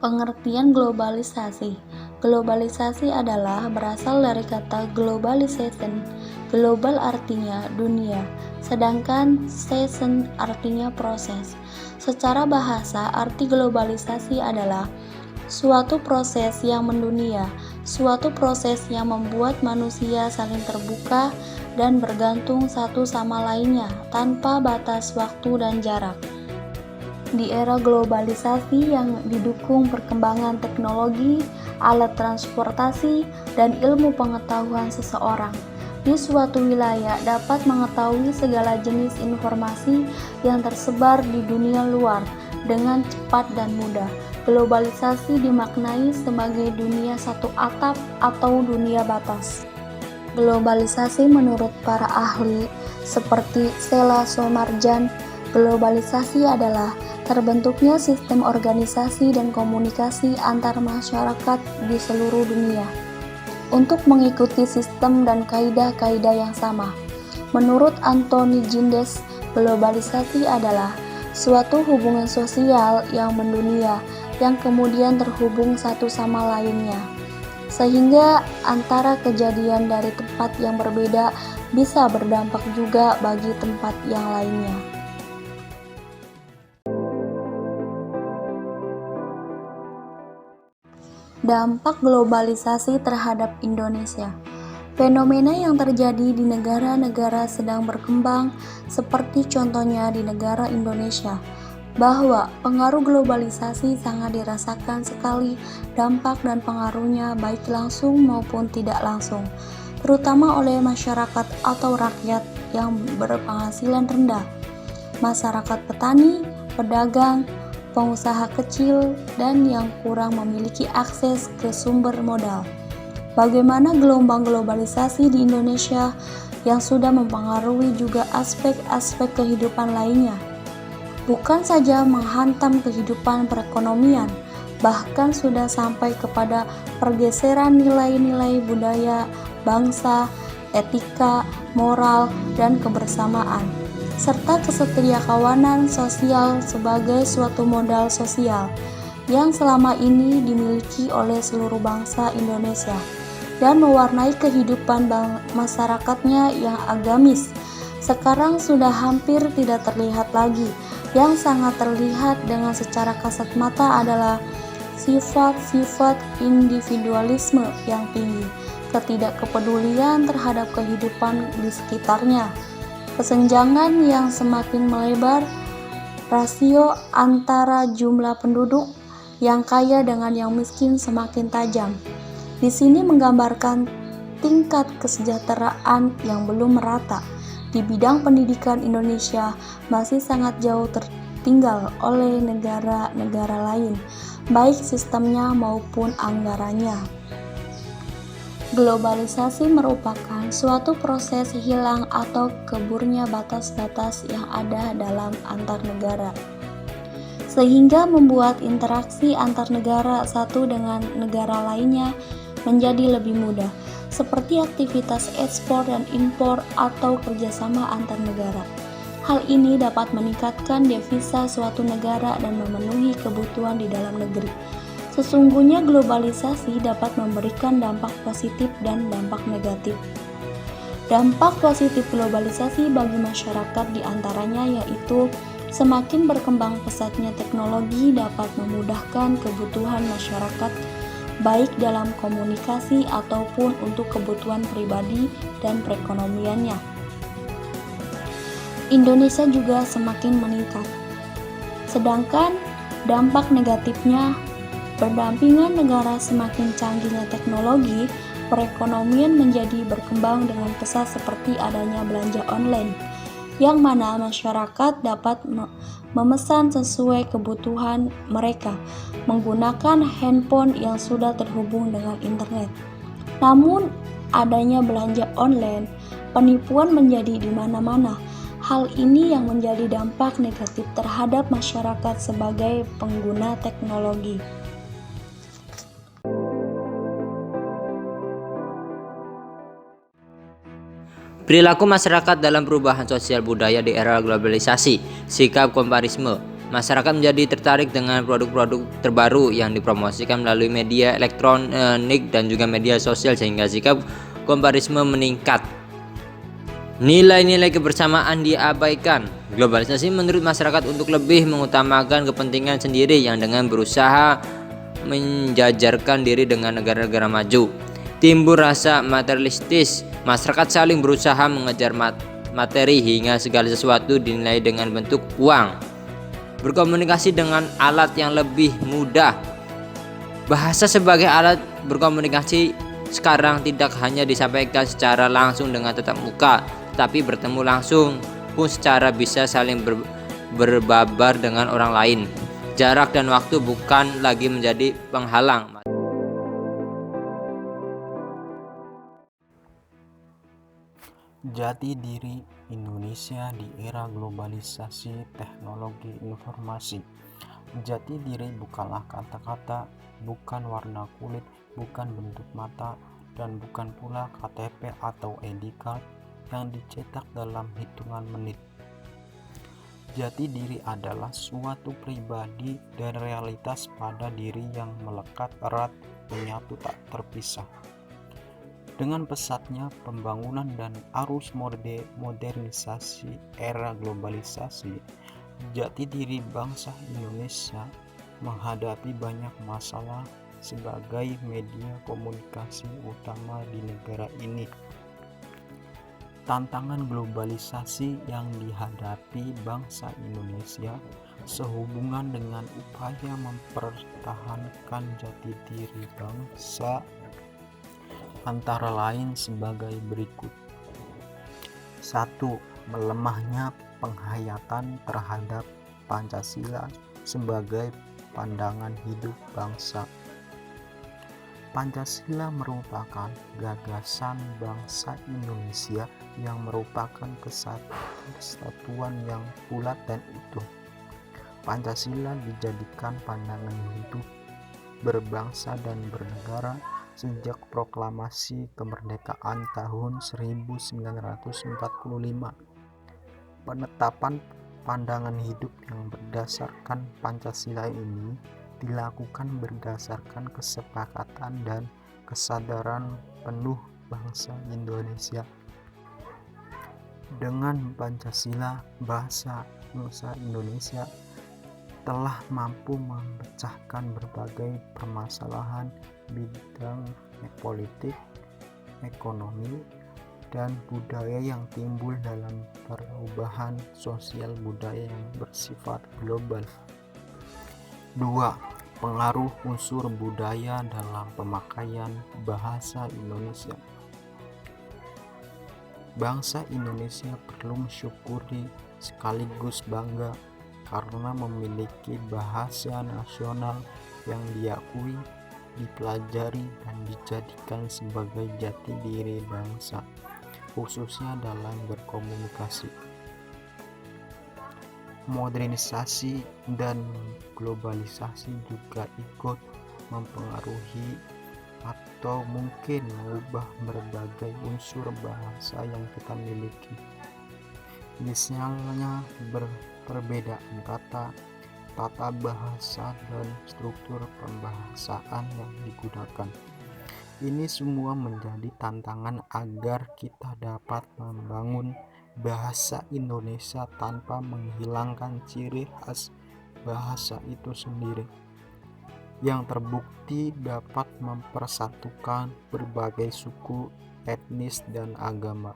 Pengertian globalisasi. Globalisasi adalah berasal dari kata globalization. Global artinya dunia, sedangkan season artinya proses. Secara bahasa, arti globalisasi adalah suatu proses yang mendunia, suatu proses yang membuat manusia saling terbuka dan bergantung satu sama lainnya tanpa batas waktu dan jarak. Di era globalisasi yang didukung perkembangan teknologi, alat transportasi, dan ilmu pengetahuan seseorang, di suatu wilayah dapat mengetahui segala jenis informasi yang tersebar di dunia luar dengan cepat dan mudah. Globalisasi dimaknai sebagai dunia satu atap atau dunia batas. Globalisasi menurut para ahli seperti Sela Somarjan, globalisasi adalah terbentuknya sistem organisasi dan komunikasi antar masyarakat di seluruh dunia untuk mengikuti sistem dan kaidah-kaidah yang sama. Menurut Anthony Gindes, globalisasi adalah suatu hubungan sosial yang mendunia yang kemudian terhubung satu sama lainnya, sehingga antara kejadian dari tempat yang berbeda bisa berdampak juga bagi tempat yang lainnya. Dampak globalisasi terhadap Indonesia. Fenomena yang terjadi di negara-negara sedang berkembang, seperti contohnya di negara Indonesia, bahwa pengaruh globalisasi sangat dirasakan sekali dampak dan pengaruhnya baik langsung maupun tidak langsung, terutama oleh masyarakat atau rakyat yang berpenghasilan rendah, masyarakat petani, pedagang, pengusaha kecil, dan yang kurang memiliki akses ke sumber modal. Bagaimana gelombang globalisasi di Indonesia yang sudah mempengaruhi juga aspek-aspek kehidupan lainnya, bukan saja menghantam kehidupan perekonomian, bahkan sudah sampai kepada pergeseran nilai-nilai budaya, bangsa, etika, moral, dan kebersamaan, serta kesetiakawanan sosial sebagai suatu modal sosial yang selama ini dimiliki oleh seluruh bangsa Indonesia dan mewarnai kehidupan masyarakatnya yang agamis. Sekarang sudah hampir tidak terlihat lagi. Yang sangat terlihat dengan secara kasat mata adalah sifat-sifat individualisme yang tinggi, ketidakkepedulian terhadap kehidupan di sekitarnya, kesenjangan yang semakin melebar, rasio antara jumlah penduduk yang kaya dengan yang miskin semakin tajam. Di sini menggambarkan tingkat kesejahteraan yang belum merata. Di bidang pendidikan, Indonesia masih sangat jauh tertinggal oleh negara-negara lain, baik sistemnya maupun anggarannya. Globalisasi merupakan suatu proses hilang atau keburnya batas-batas yang ada dalam antar negara, sehingga membuat interaksi antar negara satu dengan negara lainnya menjadi lebih mudah, seperti aktivitas ekspor dan impor atau kerjasama antar negara. Hal ini dapat meningkatkan devisa suatu negara dan memenuhi kebutuhan di dalam negeri. Sesungguhnya globalisasi dapat memberikan dampak positif dan dampak negatif. Dampak positif globalisasi bagi masyarakat diantaranya yaitu semakin berkembang pesatnya teknologi dapat memudahkan kebutuhan masyarakat baik dalam komunikasi ataupun untuk kebutuhan pribadi dan perekonomiannya. Indonesia juga semakin meningkat. Sedangkan dampak negatifnya, berdampingan negara semakin canggihnya teknologi, perekonomian menjadi berkembang dengan pesat seperti adanya belanja online, yang mana masyarakat dapat memesan sesuai kebutuhan mereka menggunakan handphone yang sudah terhubung dengan internet. Namun, adanya belanja online, penipuan menjadi di mana-mana. Hal ini yang menjadi dampak negatif terhadap masyarakat sebagai pengguna teknologi. Perilaku masyarakat dalam perubahan sosial budaya di era globalisasi, sikap komparisme, Masyarakat menjadi tertarik dengan produk-produk terbaru yang dipromosikan melalui media elektronik dan juga media sosial, sehingga sikap komparisme meningkat. Nilai-nilai kebersamaan diabaikan. Globalisasi menurut masyarakat untuk lebih mengutamakan kepentingan sendiri yang dengan berusaha menjajarkan diri dengan negara-negara maju. Timbul rasa materialistis. Masyarakat saling berusaha mengejar materi hingga segala sesuatu dinilai dengan bentuk uang. Berkomunikasi dengan alat yang lebih mudah. Bahasa sebagai alat berkomunikasi sekarang tidak hanya disampaikan secara langsung dengan tatap muka, tetapi bertemu langsung pun secara bisa saling berbabar dengan orang lain. Jarak dan waktu bukan lagi menjadi penghalang. Jati diri Indonesia di era globalisasi teknologi informasi. Jati diri bukanlah kata-kata, bukan warna kulit, bukan bentuk mata, dan bukan pula KTP atau ID card yang dicetak dalam hitungan menit. Jati diri adalah suatu pribadi dan realitas pada diri yang melekat erat, menyatu tak terpisah. Dengan pesatnya pembangunan dan arus modernisasi era globalisasi, jati diri bangsa Indonesia menghadapi banyak masalah sebagai media komunikasi utama di negara ini. Tantangan globalisasi yang dihadapi bangsa Indonesia sehubungan dengan upaya mempertahankan jati diri bangsa antara lain sebagai berikut. 1. Melemahnya penghayatan terhadap Pancasila sebagai pandangan hidup bangsa. Pancasila merupakan gagasan bangsa Indonesia yang merupakan kesatuan yang bulat dan utuh. Pancasila dijadikan pandangan hidup berbangsa dan bernegara sejak proklamasi kemerdekaan tahun 1945. Penetapan pandangan hidup yang berdasarkan Pancasila ini dilakukan berdasarkan kesepakatan dan kesadaran penuh bangsa Indonesia. Dengan Pancasila, bangsa Indonesia telah mampu memecahkan berbagai permasalahan bidang politik, ekonomi, dan budaya yang timbul dalam perubahan sosial budaya yang bersifat global. 2. Pengaruh unsur budaya dalam pemakaian bahasa Indonesia. Bangsa Indonesia perlu mensyukuri sekaligus bangga karena memiliki bahasa nasional yang diakui, dipelajari, dan dijadikan sebagai jati diri bangsa, khususnya dalam berkomunikasi. Modernisasi dan globalisasi juga ikut mempengaruhi atau mungkin mengubah berbagai unsur bahasa yang kita miliki. Misalnya perbedaan kata, tata bahasa, dan struktur pembahasaan yang digunakan. Ini semua menjadi tantangan agar kita dapat membangun bahasa Indonesia tanpa menghilangkan ciri khas bahasa itu sendiri, yang terbukti dapat mempersatukan berbagai suku, etnis, dan agama.